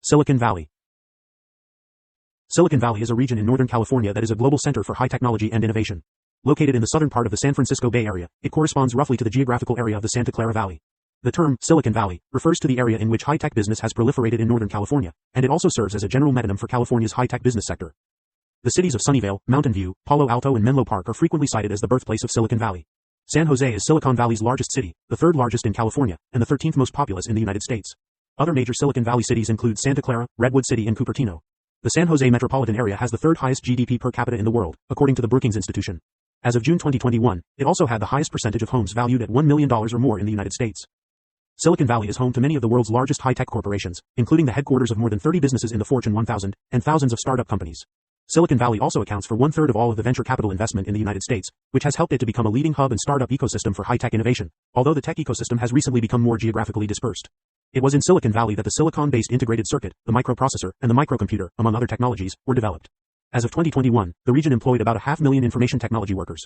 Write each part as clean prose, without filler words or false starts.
Silicon Valley. Silicon Valley is a region in Northern California that is a global center for high technology and innovation. Located in the southern part of the San Francisco Bay Area, it corresponds roughly to the geographical area of the Santa Clara Valley. The term, Silicon Valley, refers to the area in which high-tech business has proliferated in Northern California, and it also serves as a general metonym for California's high-tech business sector. The cities of Sunnyvale, Mountain View, Palo Alto and Menlo Park are frequently cited as the birthplace of Silicon Valley. San Jose is Silicon Valley's largest city, the third largest in California, and the 13th most populous in the United States. Other major Silicon Valley cities include Santa Clara, Redwood City and Cupertino. The San Jose metropolitan area has the third highest GDP per capita in the world, according to the Brookings Institution. As of June 2021, it also had the highest percentage of homes valued at $1 million or more in the United States. Silicon Valley is home to many of the world's largest high-tech corporations, including the headquarters of more than 30 businesses in the Fortune 1000, and thousands of startup companies. Silicon Valley also accounts for one-third of all of the venture capital investment in the United States, which has helped it to become a leading hub and startup ecosystem for high-tech innovation, although the tech ecosystem has recently become more geographically dispersed. It was in Silicon Valley that the silicon-based integrated circuit, the microprocessor, and the microcomputer, among other technologies, were developed. As of 2021, the region employed about 500,000 information technology workers.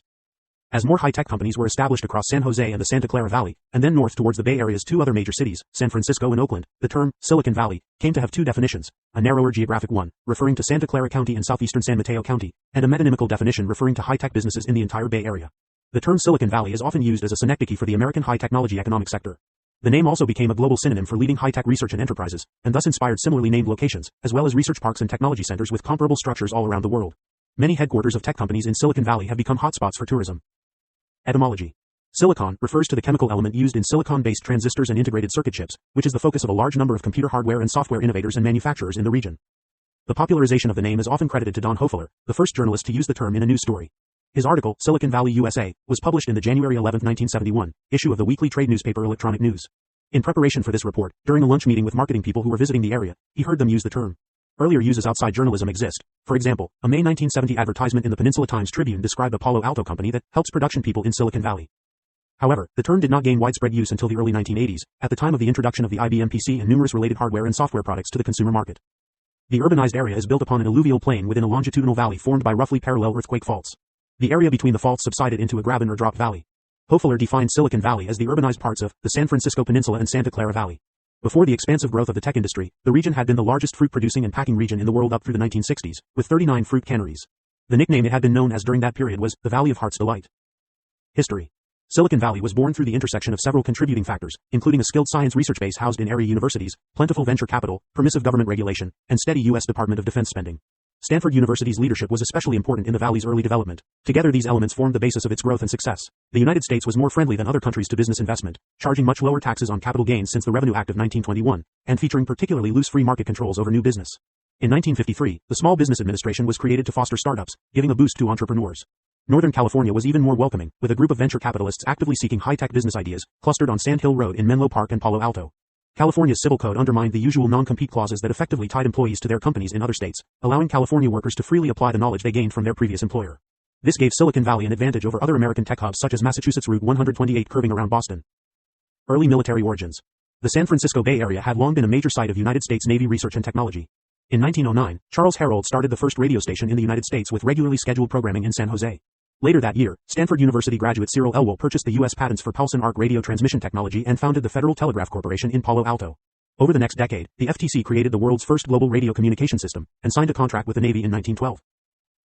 As more high-tech companies were established across San Jose and the Santa Clara Valley, and then north towards the Bay Area's two other major cities, San Francisco and Oakland, the term, Silicon Valley, came to have two definitions, a narrower geographic one, referring to Santa Clara County and southeastern San Mateo County, and a metonymical definition referring to high-tech businesses in the entire Bay Area. The term Silicon Valley is often used as a synecdoche for the American high-technology economic sector. The name also became a global synonym for leading high-tech research and enterprises, and thus inspired similarly named locations, as well as research parks and technology centers with comparable structures all around the world. Many headquarters of tech companies in Silicon Valley have become hotspots for tourism. Etymology. Silicon refers to the chemical element used in silicon-based transistors and integrated circuit chips, which is the focus of a large number of computer hardware and software innovators and manufacturers in the region. The popularization of the name is often credited to Don Hofeller, the first journalist to use the term in a news story. His article, Silicon Valley, USA, was published in the January 11, 1971, issue of the weekly trade newspaper Electronic News. In preparation for this report, during a lunch meeting with marketing people who were visiting the area, he heard them use the term. Earlier uses outside journalism exist. For example, a May 1970 advertisement in the Peninsula Times-Tribune described a Palo Alto company that helps production people in Silicon Valley. However, the term did not gain widespread use until the early 1980s, at the time of the introduction of the IBM PC and numerous related hardware and software products to the consumer market. The urbanized area is built upon an alluvial plain within a longitudinal valley formed by roughly parallel earthquake faults. The area between the faults subsided into a graben or drop valley. Hofeller defined Silicon Valley as the urbanized parts of the San Francisco Peninsula and Santa Clara Valley. Before the expansive growth of the tech industry, the region had been the largest fruit-producing and packing region in the world up through the 1960s, with 39 fruit canneries. The nickname it had been known as during that period was the Valley of Heart's Delight. History. Silicon Valley was born through the intersection of several contributing factors, including a skilled science research base housed in area universities, plentiful venture capital, permissive government regulation, and steady U.S. Department of Defense spending. Stanford University's leadership was especially important in the Valley's early development. Together these elements formed the basis of its growth and success. The United States was more friendly than other countries to business investment, charging much lower taxes on capital gains since the Revenue Act of 1921, and featuring particularly loose free market controls over new business. In 1953, the Small Business Administration was created to foster startups, giving a boost to entrepreneurs. Northern California was even more welcoming, with a group of venture capitalists actively seeking high-tech business ideas, clustered on Sand Hill Road in Menlo Park and Palo Alto. California's civil code undermined the usual non-compete clauses that effectively tied employees to their companies in other states, allowing California workers to freely apply the knowledge they gained from their previous employer. This gave Silicon Valley an advantage over other American tech hubs such as Massachusetts Route 128 curving around Boston. Early military origins. The San Francisco Bay Area had long been a major site of United States Navy research and technology. In 1909, Charles Herrold started the first radio station in the United States with regularly scheduled programming in San Jose. Later that year, Stanford University graduate Cyril Elwell purchased the U.S. patents for pulse and arc radio transmission technology and founded the Federal Telegraph Corporation in Palo Alto. Over the next decade, the FTC created the world's first global radio communication system, and signed a contract with the Navy in 1912.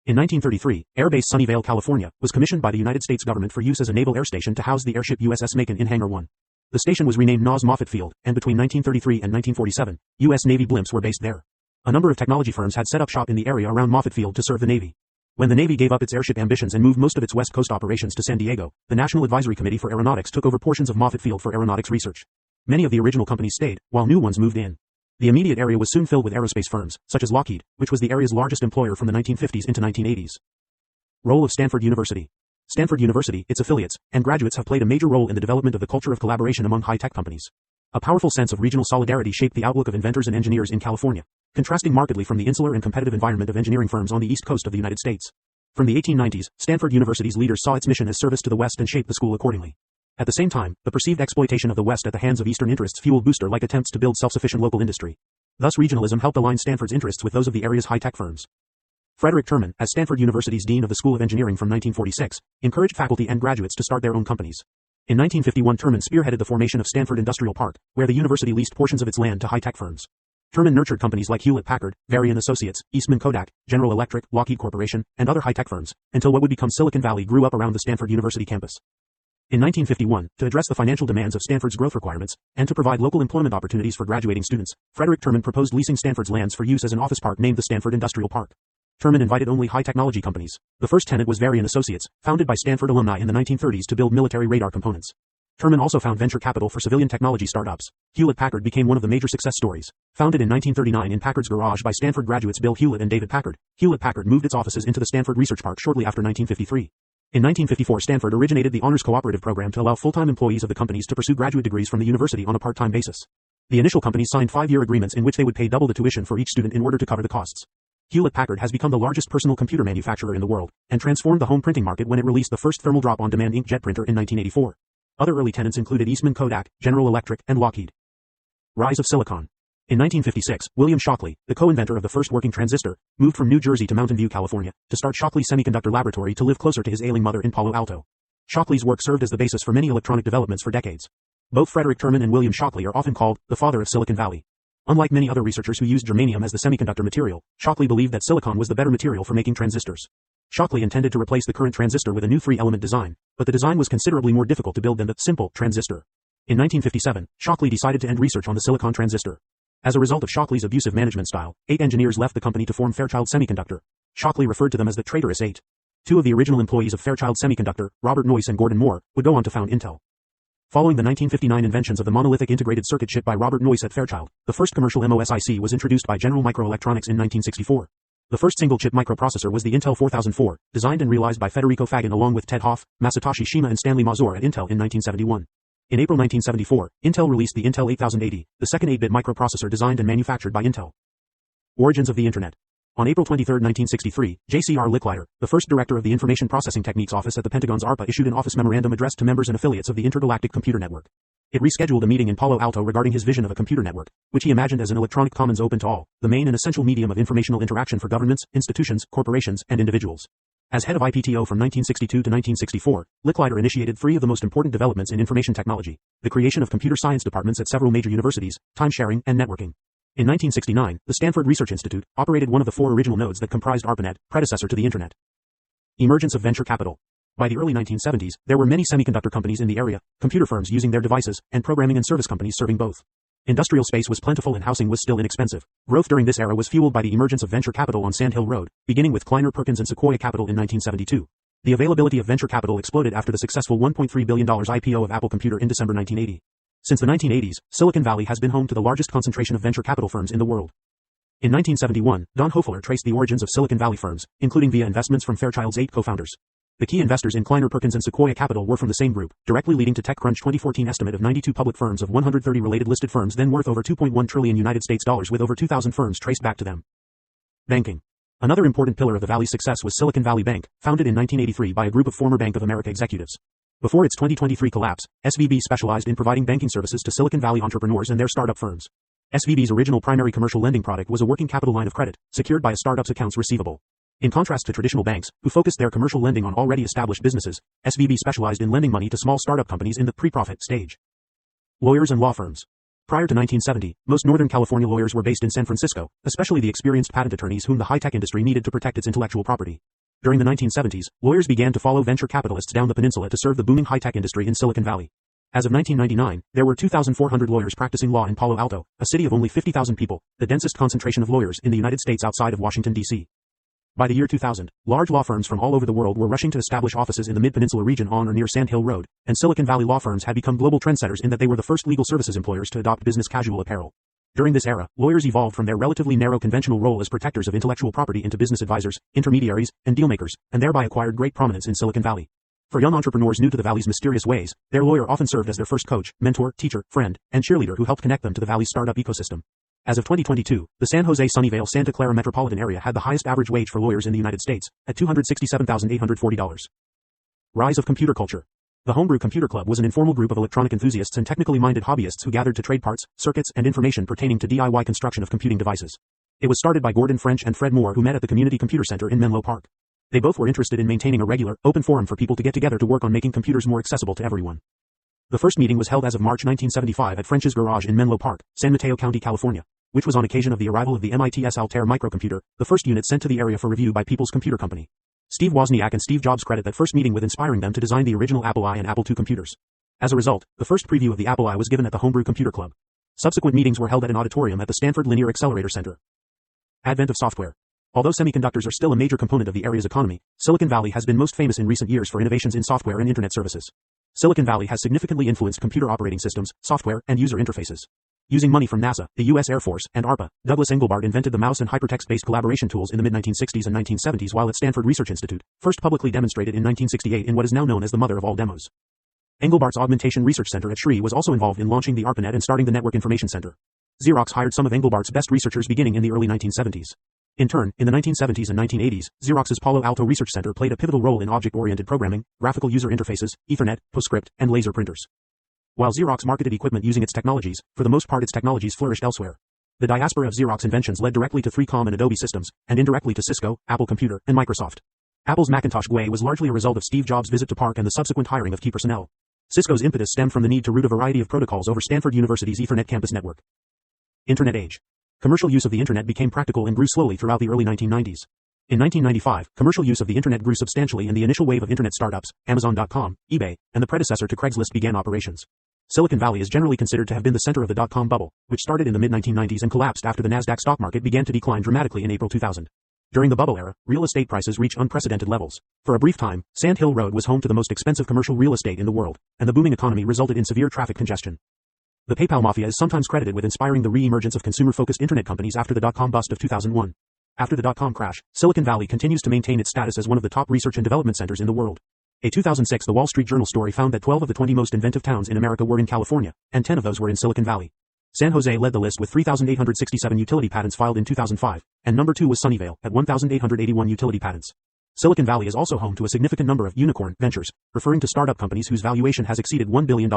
In 1933, Air Base Sunnyvale, California, was commissioned by the United States government for use as a naval air station to house the airship USS Macon in Hangar 1. The station was renamed NAS Moffett Field, and between 1933 and 1947, U.S. Navy blimps were based there. A number of technology firms had set up shop in the area around Moffett Field to serve the Navy. When the Navy gave up its airship ambitions and moved most of its West Coast operations to San Diego, the National Advisory Committee for Aeronautics took over portions of Moffett Field for aeronautics research. Many of the original companies stayed, while new ones moved in. The immediate area was soon filled with aerospace firms, such as Lockheed, which was the area's largest employer from the 1950s into 1980s. Role of Stanford University. Stanford University, its affiliates, and graduates have played a major role in the development of the culture of collaboration among high-tech companies. A powerful sense of regional solidarity shaped the outlook of inventors and engineers in California, contrasting markedly from the insular and competitive environment of engineering firms on the East Coast of the United States. From the 1890s, Stanford University's leaders saw its mission as service to the West and shaped the school accordingly. At the same time, the perceived exploitation of the West at the hands of Eastern interests fueled booster-like attempts to build self-sufficient local industry. Thus regionalism helped align Stanford's interests with those of the area's high-tech firms. Frederick Terman, as Stanford University's Dean of the School of Engineering from 1946, encouraged faculty and graduates to start their own companies. In 1951, Terman spearheaded the formation of Stanford Industrial Park, where the university leased portions of its land to high-tech firms. Terman nurtured companies like Hewlett-Packard, Varian Associates, Eastman Kodak, General Electric, Lockheed Corporation, and other high-tech firms, until what would become Silicon Valley grew up around the Stanford University campus. In 1951, to address the financial demands of Stanford's growth requirements, and to provide local employment opportunities for graduating students, Frederick Terman proposed leasing Stanford's lands for use as an office park named the Stanford Industrial Park. Terman invited only high-technology companies. The first tenant was Varian Associates, founded by Stanford alumni in the 1930s to build military radar components. Terman also found venture capital for civilian technology startups. Hewlett-Packard became one of the major success stories. Founded in 1939 in Packard's garage by Stanford graduates Bill Hewlett and David Packard, Hewlett-Packard moved its offices into the Stanford Research Park shortly after 1953. In 1954, Stanford originated the Honors Cooperative Program to allow full-time employees of the companies to pursue graduate degrees from the university on a part-time basis. The initial companies signed 5-year agreements in which they would pay double the tuition for each student in order to cover the costs. Hewlett-Packard has become the largest personal computer manufacturer in the world, and transformed the home printing market when it released the first thermal drop-on-demand inkjet printer in 1984. Other early tenants included Eastman Kodak, General Electric, and Lockheed. Rise of Silicon. In 1956, William Shockley, the co-inventor of the first working transistor, moved from New Jersey to Mountain View, California, to start Shockley Semiconductor Laboratory to live closer to his ailing mother in Palo Alto. Shockley's work served as the basis for many electronic developments for decades. Both Frederick Terman and William Shockley are often called the father of Silicon Valley. Unlike many other researchers who used germanium as the semiconductor material, Shockley believed that silicon was the better material for making transistors. Shockley intended to replace the current transistor with a new three-element design, but the design was considerably more difficult to build than the simple transistor. In 1957, Shockley decided to end research on the silicon transistor. As a result of Shockley's abusive management style, 8 engineers left the company to form Fairchild Semiconductor. Shockley referred to them as the traitorous 8. 2 of the original employees of Fairchild Semiconductor, Robert Noyce and Gordon Moore, would go on to found Intel. Following the 1959 inventions of the monolithic integrated circuit chip by Robert Noyce at Fairchild, the first commercial MOSIC was introduced by General Microelectronics in 1964. The first single-chip microprocessor was the Intel 4004, designed and realized by Federico Faggin along with Ted Hoff, Masatoshi Shima and Stanley Mazur at Intel in 1971. In April 1974, Intel released the Intel 8080, the second 8-bit microprocessor designed and manufactured by Intel. Origins of the Internet. On April 23, 1963, J.C.R. Licklider, the first director of the Information Processing Techniques Office at the Pentagon's ARPA, issued an office memorandum addressed to members and affiliates of the Intergalactic Computer Network. It rescheduled a meeting in Palo Alto regarding his vision of a computer network, which he imagined as an electronic commons open to all, the main and essential medium of informational interaction for governments, institutions, corporations, and individuals. As head of IPTO from 1962 to 1964, Licklider initiated 3 of the most important developments in information technology: the creation of computer science departments at several major universities, time-sharing, and networking. In 1969, the Stanford Research Institute operated one of the 4 original nodes that comprised ARPANET, predecessor to the Internet. Emergence of venture capital. By the early 1970s, there were many semiconductor companies in the area, computer firms using their devices, and programming and service companies serving both. Industrial space was plentiful and housing was still inexpensive. Growth during this era was fueled by the emergence of venture capital on Sand Hill Road, beginning with Kleiner Perkins and Sequoia Capital in 1972. The availability of venture capital exploded after the successful $1.3 billion IPO of Apple Computer in December 1980. Since the 1980s, Silicon Valley has been home to the largest concentration of venture capital firms in the world. In 1971, Don Hofeller traced the origins of Silicon Valley firms, including via investments from Fairchild's 8 co-founders. The key investors in Kleiner Perkins and Sequoia Capital were from the same group, directly leading to TechCrunch 2014 estimate of 92 public firms of 130 related listed firms then worth over $2.1 trillion United States dollars with over 2,000 firms traced back to them. Banking. Another important pillar of the Valley's success was Silicon Valley Bank, founded in 1983 by a group of former Bank of America executives. Before its 2023 collapse, SVB specialized in providing banking services to Silicon Valley entrepreneurs and their startup firms. SVB's original primary commercial lending product was a working capital line of credit, secured by a startup's accounts receivable. In contrast to traditional banks, who focused their commercial lending on already established businesses, SVB specialized in lending money to small startup companies in the pre-profit stage. Lawyers and law firms. Prior to 1970, most Northern California lawyers were based in San Francisco, especially the experienced patent attorneys whom the high-tech industry needed to protect its intellectual property. During the 1970s, lawyers began to follow venture capitalists down the peninsula to serve the booming high-tech industry in Silicon Valley. As of 1999, there were 2,400 lawyers practicing law in Palo Alto, a city of only 50,000 people, the densest concentration of lawyers in the United States outside of Washington, D.C. By the year 2000, large law firms from all over the world were rushing to establish offices in the Mid-Peninsula region on or near Sand Hill Road, and Silicon Valley law firms had become global trendsetters in that they were the first legal services employers to adopt business casual apparel. During this era, lawyers evolved from their relatively narrow conventional role as protectors of intellectual property into business advisors, intermediaries, and dealmakers, and thereby acquired great prominence in Silicon Valley. For young entrepreneurs new to the Valley's mysterious ways, their lawyer often served as their first coach, mentor, teacher, friend, and cheerleader who helped connect them to the Valley's startup ecosystem. As of 2022, the San Jose Sunnyvale Santa Clara metropolitan area had the highest average wage for lawyers in the United States, at $267,840. Rise of computer culture. The Homebrew Computer Club was an informal group of electronic enthusiasts and technically minded hobbyists who gathered to trade parts, circuits, and information pertaining to DIY construction of computing devices. It was started by Gordon French and Fred Moore, who met at the Community Computer Center in Menlo Park. They both were interested in maintaining a regular, open forum for people to get together to work on making computers more accessible to everyone. The first meeting was held as of March 1975 at French's Garage in Menlo Park, San Mateo County, California. which was on occasion of the arrival of the MIT's Altair microcomputer, the first unit sent to the area for review by People's Computer Company. Steve Wozniak and Steve Jobs credit that first meeting with inspiring them to design the original Apple I and Apple II computers. As a result, the first preview of the Apple I was given at the Homebrew Computer Club. Subsequent meetings were held at an auditorium at the Stanford Linear Accelerator Center. Advent of software. Although semiconductors are still a major component of the area's economy, Silicon Valley has been most famous in recent years for innovations in software and internet services. Silicon Valley has significantly influenced computer operating systems, software, and user interfaces. Using money from NASA, the U.S. Air Force, and ARPA, Douglas Engelbart invented the mouse and hypertext-based collaboration tools in the mid-1960s and 1970s while at Stanford Research Institute, first publicly demonstrated in 1968 in what is now known as the mother of all demos. Engelbart's Augmentation Research Center at SRI was also involved in launching the ARPANET and starting the Network Information Center. Xerox hired some of Engelbart's best researchers beginning in the early 1970s. In turn, in the 1970s and 1980s, Xerox's Palo Alto Research Center played a pivotal role in object-oriented programming, graphical user interfaces, Ethernet, PostScript, and laser printers. While Xerox marketed equipment using its technologies, for the most part its technologies flourished elsewhere. The diaspora of Xerox inventions led directly to 3Com and Adobe Systems, and indirectly to Cisco, Apple Computer, and Microsoft. Apple's Macintosh GUI was largely a result of Steve Jobs' visit to PARC and the subsequent hiring of key personnel. Cisco's impetus stemmed from the need to route a variety of protocols over Stanford University's Ethernet campus network. Internet age. Commercial use of the Internet became practical and grew slowly throughout the early 1990s. In 1995, commercial use of the Internet grew substantially and the initial wave of Internet startups, Amazon.com, eBay, and the predecessor to Craigslist began operations. Silicon Valley is generally considered to have been the center of the dot-com bubble, which started in the mid-1990s and collapsed after the Nasdaq stock market began to decline dramatically in April 2000. During the bubble era, real estate prices reached unprecedented levels. For a brief time, Sand Hill Road was home to the most expensive commercial real estate in the world, and the booming economy resulted in severe traffic congestion. The PayPal mafia is sometimes credited with inspiring the re-emergence of consumer-focused internet companies after the dot-com bust of 2001. After the dot-com crash, Silicon Valley continues to maintain its status as one of the top research and development centers in the world. A 2006 The Wall Street Journal story found that 12 of the 20 most inventive towns in America were in California, and 10 of those were in Silicon Valley. San Jose led the list with 3,867 utility patents filed in 2005, and number 2 was Sunnyvale at 1,881 utility patents. Silicon Valley is also home to a significant number of unicorn ventures, referring to startup companies whose valuation has exceeded $1 billion.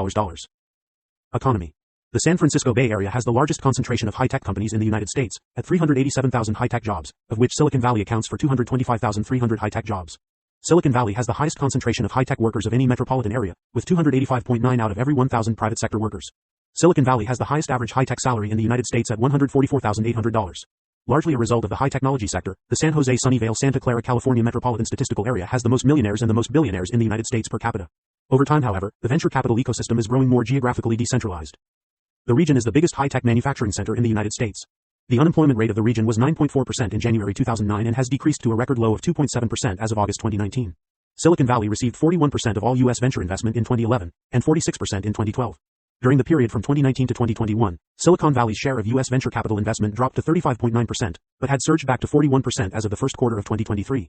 Economy. The San Francisco Bay Area has the largest concentration of high-tech companies in the United States, at 387,000 high-tech jobs, of which Silicon Valley accounts for 225,300 high-tech jobs. Silicon Valley has the highest concentration of high-tech workers of any metropolitan area, with 285.9 out of every 1,000 private sector workers. Silicon Valley has the highest average high-tech salary in the United States at $144,800. Largely a result of the high technology sector, the San Jose Sunnyvale Santa Clara California metropolitan statistical area has the most millionaires and the most billionaires in the United States per capita. Over time, however, the venture capital ecosystem is growing more geographically decentralized. The region is the biggest high-tech manufacturing center in the United States. The unemployment rate of the region was 9.4% in January 2009 and has decreased to a record low of 2.7% as of August 2019. Silicon Valley received 41% of all U.S. venture investment in 2011, and 46% in 2012. During the period from 2019 to 2021, Silicon Valley's share of U.S. venture capital investment dropped to 35.9%, but had surged back to 41% as of the first quarter of 2023.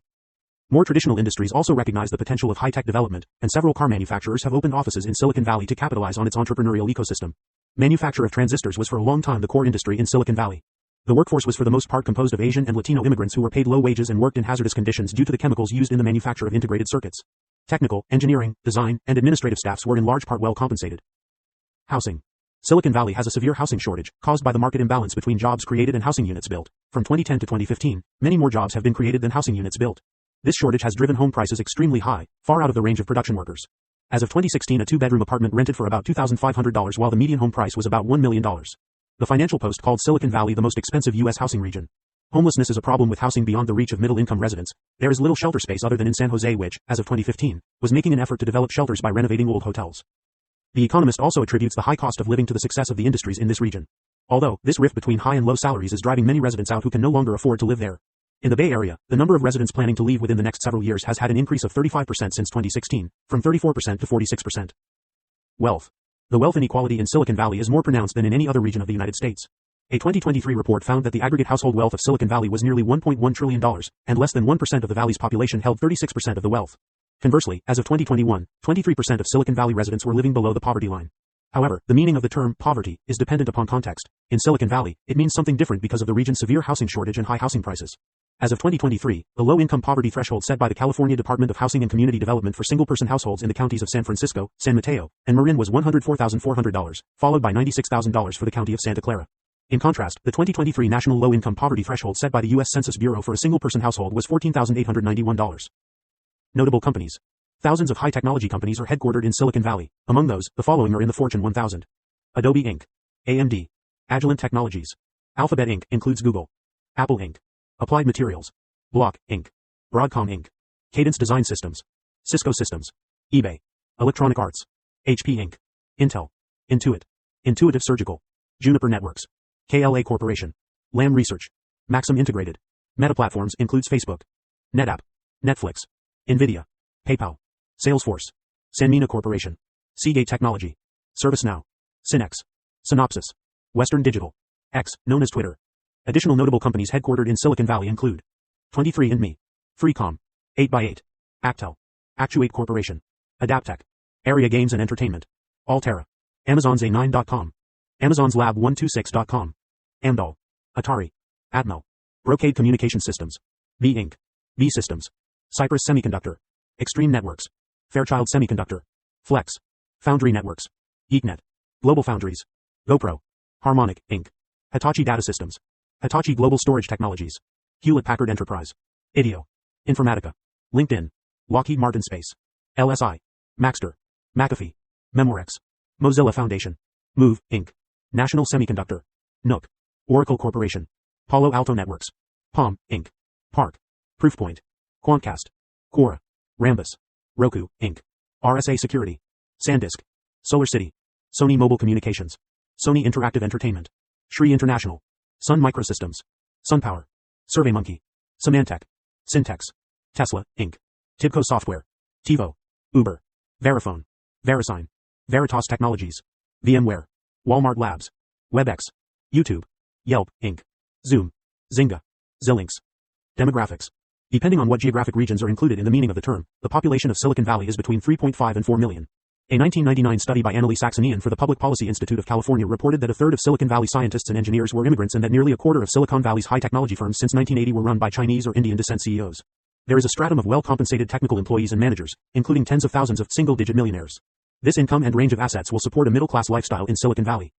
More traditional industries also recognize the potential of high-tech development, and several car manufacturers have opened offices in Silicon Valley to capitalize on its entrepreneurial ecosystem. Manufacture of transistors was for a long time the core industry in Silicon Valley. The workforce was for the most part composed of Asian and Latino immigrants who were paid low wages and worked in hazardous conditions due to the chemicals used in the manufacture of integrated circuits. Technical, engineering, design, and administrative staffs were in large part well compensated. Housing. Silicon Valley has a severe housing shortage, caused by the market imbalance between jobs created and housing units built. From 2010 to 2015, many more jobs have been created than housing units built. This shortage has driven home prices extremely high, far out of the range of production workers. As of 2016, a two-bedroom apartment rented for about $2,500 while the median home price was about $1 million. The Financial Post called Silicon Valley the most expensive U.S. housing region. Homelessness is a problem with housing beyond the reach of middle-income residents. There is little shelter space other than in San Jose which, as of 2015, was making an effort to develop shelters by renovating old hotels. The Economist also attributes the high cost of living to the success of the industries in this region. Although, this rift between high and low salaries is driving many residents out who can no longer afford to live there. In the Bay Area, the number of residents planning to leave within the next several years has had an increase of 35% since 2016, from 34% to 46%. Wealth. The wealth inequality in Silicon Valley is more pronounced than in any other region of the United States. A 2023 report found that the aggregate household wealth of Silicon Valley was nearly $1.1 trillion, and less than 1% of the valley's population held 36% of the wealth. Conversely, as of 2021, 23% of Silicon Valley residents were living below the poverty line. However, the meaning of the term poverty is dependent upon context. In Silicon Valley, it means something different because of the region's severe housing shortage and high housing prices. As of 2023, the low-income poverty threshold set by the California Department of Housing and Community Development for single-person households in the counties of San Francisco, San Mateo, and Marin was $104,400, followed by $96,000 for the county of Santa Clara. In contrast, the 2023 national low-income poverty threshold set by the U.S. Census Bureau for a single-person household was $14,891. Notable companies. Thousands of high-technology companies are headquartered in Silicon Valley. Among those, the following are in the Fortune 1000. Adobe Inc., AMD, Agilent Technologies, Alphabet Inc. includes Google, Apple Inc., Applied Materials, Block Inc., Broadcom Inc., Cadence Design Systems, Cisco Systems, eBay, Electronic Arts, HP Inc., Intel, Intuit, Intuitive Surgical, Juniper Networks, KLA Corporation, Lam Research, Maxim Integrated. Meta Platforms includes Facebook, NetApp, Netflix, NVIDIA, PayPal, Salesforce, Sanmina Corporation, Seagate Technology, ServiceNow, Synex, Synopsys, Western Digital, X, known as Twitter. Additional notable companies headquartered in Silicon Valley include 23andMe, Freecom, 8x8, Actel, Actuate Corporation, Adaptec, Area Games and Entertainment, Altera, Amazon's A9.com, Amazon's Lab126.com, Amdahl, Atari, Atmel, Brocade Communication Systems, B Inc., B Systems, Cypress Semiconductor, Extreme Networks, Fairchild Semiconductor, Flex, Foundry Networks, GeekNet, Global Foundries, GoPro, Harmonic, Inc., Hitachi Data Systems, Hitachi Global Storage Technologies, Hewlett-Packard Enterprise, IDEO, Informatica, LinkedIn, Lockheed Martin Space, LSI, Maxter, McAfee, Memorex, Mozilla Foundation, Move, Inc., National Semiconductor, Nook, Oracle Corporation, Palo Alto Networks, Palm, Inc., Park, Proofpoint, Quantcast, Quora, Rambus, Roku, Inc., RSA Security, SanDisk, SolarCity, Sony Mobile Communications, Sony Interactive Entertainment, Shree International, Sun Microsystems, SunPower, SurveyMonkey, Symantec, Syntex, Tesla, Inc., Tibco Software, TiVo, Uber, Verifone, Verisign, Veritas Technologies, VMware, Walmart Labs, WebEx, YouTube, Yelp, Inc., Zoom, Zynga, Xilinx. Demographics. Depending on what geographic regions are included in the meaning of the term, the population of Silicon Valley is between 3.5 and 4 million. A 1999 study by Annalee Saxenian for the Public Policy Institute of California reported that a third of Silicon Valley scientists and engineers were immigrants and that nearly a quarter of Silicon Valley's high technology firms since 1980 were run by Chinese or Indian descent CEOs. There is a stratum of well-compensated technical employees and managers, including tens of thousands of single-digit millionaires. This income and range of assets will support a middle-class lifestyle in Silicon Valley.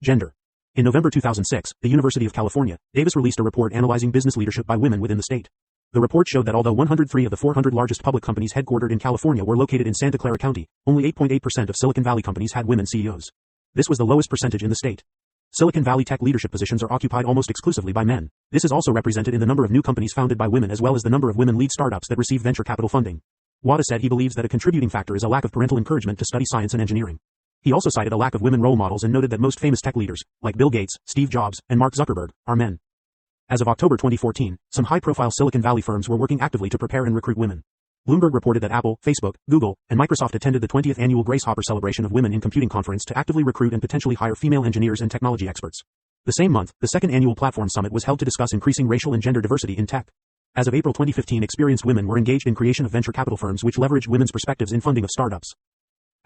Gender. In November 2006, the University of California, Davis released a report analyzing business leadership by women within the state. The report showed that although 103 of the 400 largest public companies headquartered in California were located in Santa Clara County, only 8.8% of Silicon Valley companies had women CEOs. This was the lowest percentage in the state. Silicon Valley tech leadership positions are occupied almost exclusively by men. This is also represented in the number of new companies founded by women as well as the number of women-led startups that receive venture capital funding. Wada said he believes that a contributing factor is a lack of parental encouragement to study science and engineering. He also cited a lack of women role models and noted that most famous tech leaders, like Bill Gates, Steve Jobs, and Mark Zuckerberg, are men. As of October 2014, some high-profile Silicon Valley firms were working actively to prepare and recruit women. Bloomberg reported that Apple, Facebook, Google, and Microsoft attended the 20th annual Grace Hopper Celebration of Women in Computing conference to actively recruit and potentially hire female engineers and technology experts. The same month, the second annual Platform Summit was held to discuss increasing racial and gender diversity in tech. As of April 2015, experienced women were engaged in creation of venture capital firms which leveraged women's perspectives in funding of startups.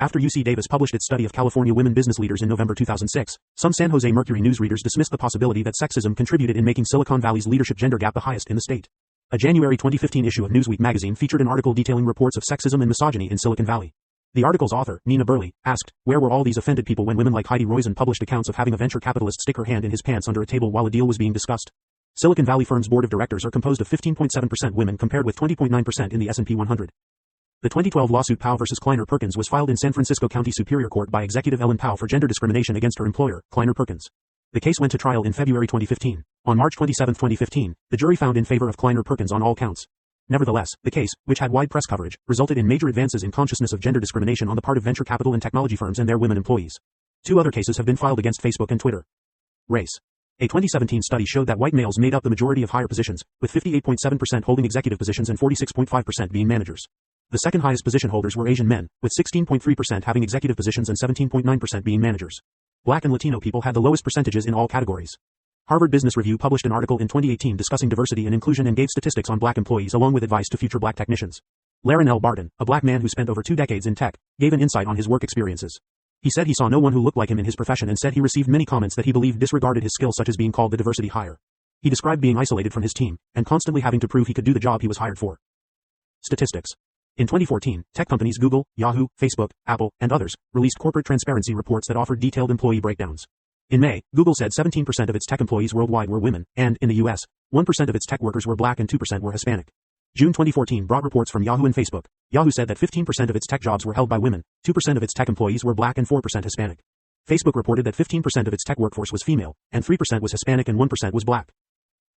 After UC Davis published its study of California women business leaders in November 2006, some San Jose Mercury news readers dismissed the possibility that sexism contributed in making Silicon Valley's leadership gender gap the highest in the state. A January 2015 issue of Newsweek magazine featured an article detailing reports of sexism and misogyny in Silicon Valley. The article's author, Nina Burley, asked, "Where were all these offended people when women like Heidi Roizen published accounts of having a venture capitalist stick her hand in his pants under a table while a deal was being discussed?" Silicon Valley firms' board of directors are composed of 15.7% women compared with 20.9% in the S&P 100. The 2012 lawsuit Powell v. Kleiner Perkins was filed in San Francisco County Superior Court by Executive Ellen Powell for gender discrimination against her employer, Kleiner Perkins. The case went to trial in February 2015. On March 27, 2015, the jury found in favor of Kleiner Perkins on all counts. Nevertheless, the case, which had wide press coverage, resulted in major advances in consciousness of gender discrimination on the part of venture capital and technology firms and their women employees. 2 other cases have been filed against Facebook and Twitter. Race. A 2017 study showed that white males made up the majority of higher positions, with 58.7% holding executive positions and 46.5% being managers. The second highest position holders were Asian men, with 16.3% having executive positions and 17.9% being managers. Black and Latino people had the lowest percentages in all categories. Harvard Business Review published an article in 2018 discussing diversity and inclusion and gave statistics on black employees along with advice to future black technicians. Laren L. Barton, a black man who spent over 2 decades in tech, gave an insight on his work experiences. He said he saw no one who looked like him in his profession and said he received many comments that he believed disregarded his skills, such as being called the diversity hire. He described being isolated from his team and constantly having to prove he could do the job he was hired for. Statistics. In 2014, tech companies Google, Yahoo, Facebook, Apple, and others released corporate transparency reports that offered detailed employee breakdowns. In May, Google said 17% of its tech employees worldwide were women, and, in the US, 1% of its tech workers were black and 2% were Hispanic. June 2014 brought reports from Yahoo and Facebook. Yahoo said that 15% of its tech jobs were held by women, 2% of its tech employees were black and 4% Hispanic. Facebook reported that 15% of its tech workforce was female, and 3% was Hispanic and 1% was black.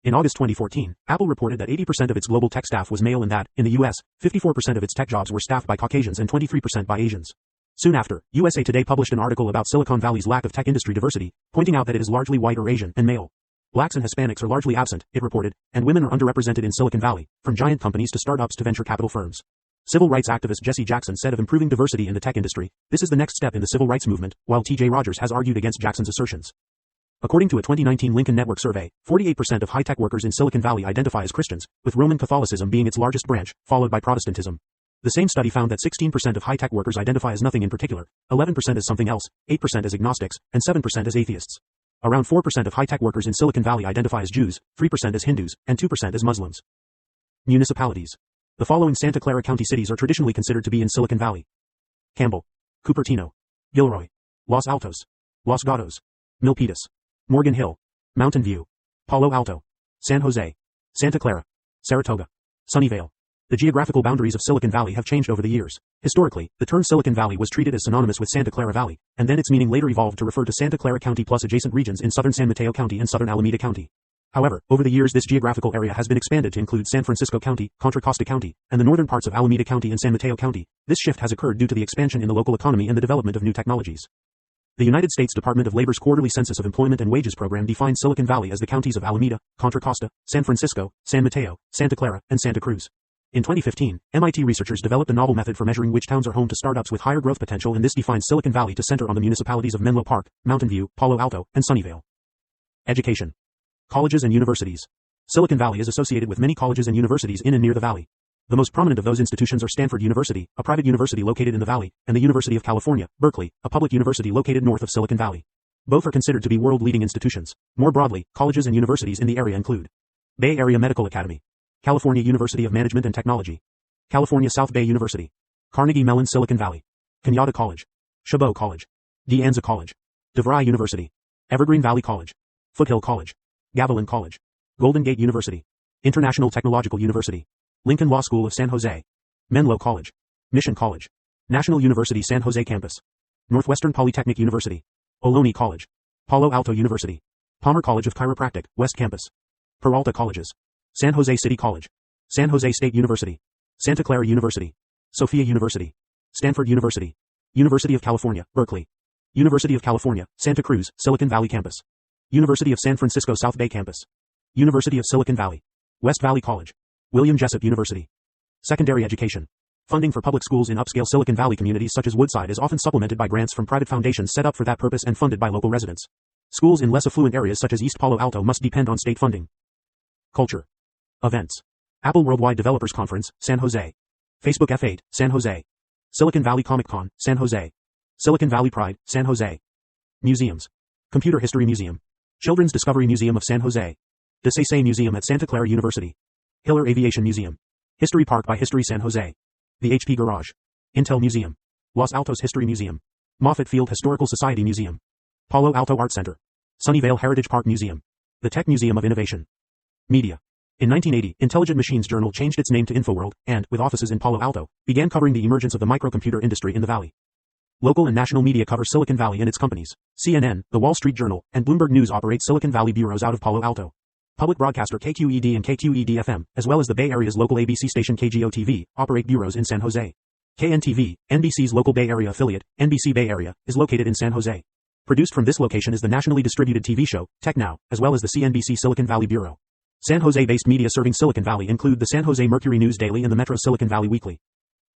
In August 2014, Apple reported that 80% of its global tech staff was male and that, in the US, 54% of its tech jobs were staffed by Caucasians and 23% by Asians. Soon after, USA Today published an article about Silicon Valley's lack of tech industry diversity, pointing out that it is largely white or Asian and male. Blacks and Hispanics are largely absent, it reported, and women are underrepresented in Silicon Valley, from giant companies to startups to venture capital firms. Civil rights activist Jesse Jackson said of improving diversity in the tech industry, "This is the next step in the civil rights movement," while T.J. Rogers has argued against Jackson's assertions. According to a 2019 Lincoln Network survey, 48% of high-tech workers in Silicon Valley identify as Christians, with Roman Catholicism being its largest branch, followed by Protestantism. The same study found that 16% of high-tech workers identify as nothing in particular, 11% as something else, 8% as agnostics, and 7% as atheists. Around 4% of high-tech workers in Silicon Valley identify as Jews, 3% as Hindus, and 2% as Muslims. Municipalities. The following Santa Clara County cities are traditionally considered to be in Silicon Valley: Campbell, Cupertino, Gilroy, Los Altos, Los Gatos, Milpitas, Morgan Hill, Mountain View, Palo Alto, San Jose, Santa Clara, Saratoga, Sunnyvale. The geographical boundaries of Silicon Valley have changed over the years. Historically, the term Silicon Valley was treated as synonymous with Santa Clara Valley, and then its meaning later evolved to refer to Santa Clara County plus adjacent regions in southern San Mateo County and southern Alameda County. However, over the years this geographical area has been expanded to include San Francisco County, Contra Costa County, and the northern parts of Alameda County and San Mateo County. This shift has occurred due to the expansion in the local economy and the development of new technologies. The United States Department of Labor's quarterly Census of Employment and Wages program defines Silicon Valley as the counties of Alameda, Contra Costa, San Francisco, San Mateo, Santa Clara, and Santa Cruz. In 2015, MIT researchers developed a novel method for measuring which towns are home to startups with higher growth potential, and this defines Silicon Valley to center on the municipalities of Menlo Park, Mountain View, Palo Alto, and Sunnyvale. Education. Colleges and universities. Silicon Valley is associated with many colleges and universities in and near the valley. The most prominent of those institutions are Stanford University, a private university located in the valley, and the University of California, Berkeley, a public university located north of Silicon Valley. Both are considered to be world-leading institutions. More broadly, colleges and universities in the area include Bay Area Medical Academy, California University of Management and Technology, California South Bay University, Carnegie Mellon Silicon Valley, Kenyatta College, Chabot College, De Anza College, DeVry University, Evergreen Valley College, Foothill College, Gavilan College, Golden Gate University, International Technological University, Lincoln Law School of San Jose, Menlo College, Mission College, National University San Jose Campus, Northwestern Polytechnic University, Ohlone College, Palo Alto University, Palmer College of Chiropractic, West Campus, Peralta Colleges, San Jose City College, San Jose State University, Santa Clara University, Sophia University, Stanford University, University of California, Berkeley, University of California, Santa Cruz, Silicon Valley Campus, University of San Francisco South Bay Campus, University of Silicon Valley, West Valley College, William Jessup University. Secondary education. Funding for public schools in upscale Silicon Valley communities such as Woodside is often supplemented by grants from private foundations set up for that purpose and funded by local residents. Schools in less affluent areas such as East Palo Alto must depend on state funding. Culture. Events. Apple Worldwide Developers Conference, San Jose. Facebook F8, San Jose. Silicon Valley Comic Con, San Jose. Silicon Valley Pride, San Jose. Museums. Computer History Museum. Children's Discovery Museum of San Jose. The Say Museum at Santa Clara University. Hiller Aviation Museum. History Park by History San Jose. The HP Garage. Intel Museum. Los Altos History Museum. Moffett Field Historical Society Museum. Palo Alto Art Center. Sunnyvale Heritage Park Museum. The Tech Museum of Innovation. Media. In 1980, Intelligent Machines Journal changed its name to InfoWorld, and, with offices in Palo Alto, began covering the emergence of the microcomputer industry in the valley. Local and national media cover Silicon Valley and its companies. CNN, The Wall Street Journal, and Bloomberg News operate Silicon Valley bureaus out of Palo Alto. Public broadcaster KQED and KQED-FM, as well as the Bay Area's local ABC station KGO-TV, operate bureaus in San Jose. KNTV, NBC's local Bay Area affiliate, NBC Bay Area, is located in San Jose. Produced from this location is the nationally distributed TV show, Tech Now, as well as the CNBC Silicon Valley Bureau. San Jose-based media serving Silicon Valley include the San Jose Mercury News Daily and the Metro Silicon Valley Weekly.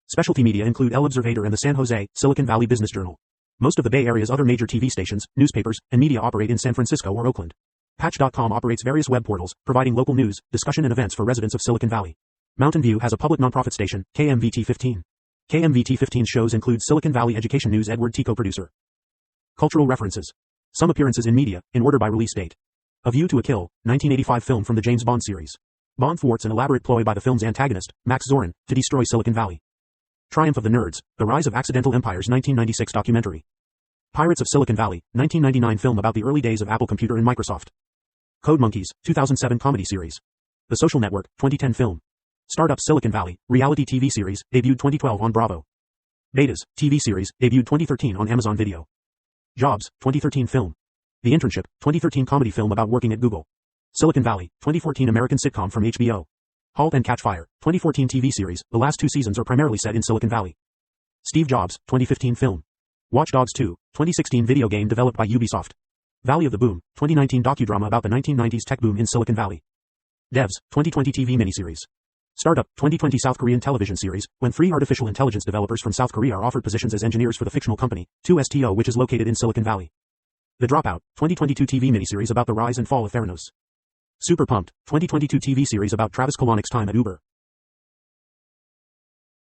Specialty media include El Observador and the San Jose, Silicon Valley Business Journal. Most of the Bay Area's other major TV stations, newspapers, and media operate in San Francisco or Oakland. Patch.com operates various web portals, providing local news, discussion and events for residents of Silicon Valley. Mountain View has a public nonprofit station, KMVT-15. KMVT-15's shows include Silicon Valley Education News Edward T. Co-producer. Cultural references. Some appearances in media, in order by release date. A View to a Kill, 1985 film from the James Bond series. Bond thwarts an elaborate ploy by the film's antagonist, Max Zorin, to destroy Silicon Valley. Triumph of the Nerds, The Rise of Accidental Empires 1996 documentary. Pirates of Silicon Valley, 1999 film about the early days of Apple Computer and Microsoft. Code Monkeys, 2007 comedy series. The Social Network, 2010 film. Startup Silicon Valley, reality TV series, debuted 2012 on Bravo. Betas, TV series, debuted 2013 on Amazon Video. Jobs, 2013 film. The Internship, 2013 comedy film about working at Google. Silicon Valley, 2014 American sitcom from HBO. Halt and Catch Fire, 2014 TV series, the last 2 seasons are primarily set in Silicon Valley. Steve Jobs, 2015 film. Watch Dogs 2, 2016 video game developed by Ubisoft. Valley of the Boom, 2019 docudrama about the 1990s tech boom in Silicon Valley. Devs, 2020 TV miniseries. Startup, 2020 South Korean television series, when 3 artificial intelligence developers from South Korea are offered positions as engineers for the fictional company, 2STO, which is located in Silicon Valley. The Dropout, 2022 TV miniseries about the rise and fall of Theranos. Super Pumped, 2022 TV series about Travis Kalanick's time at Uber.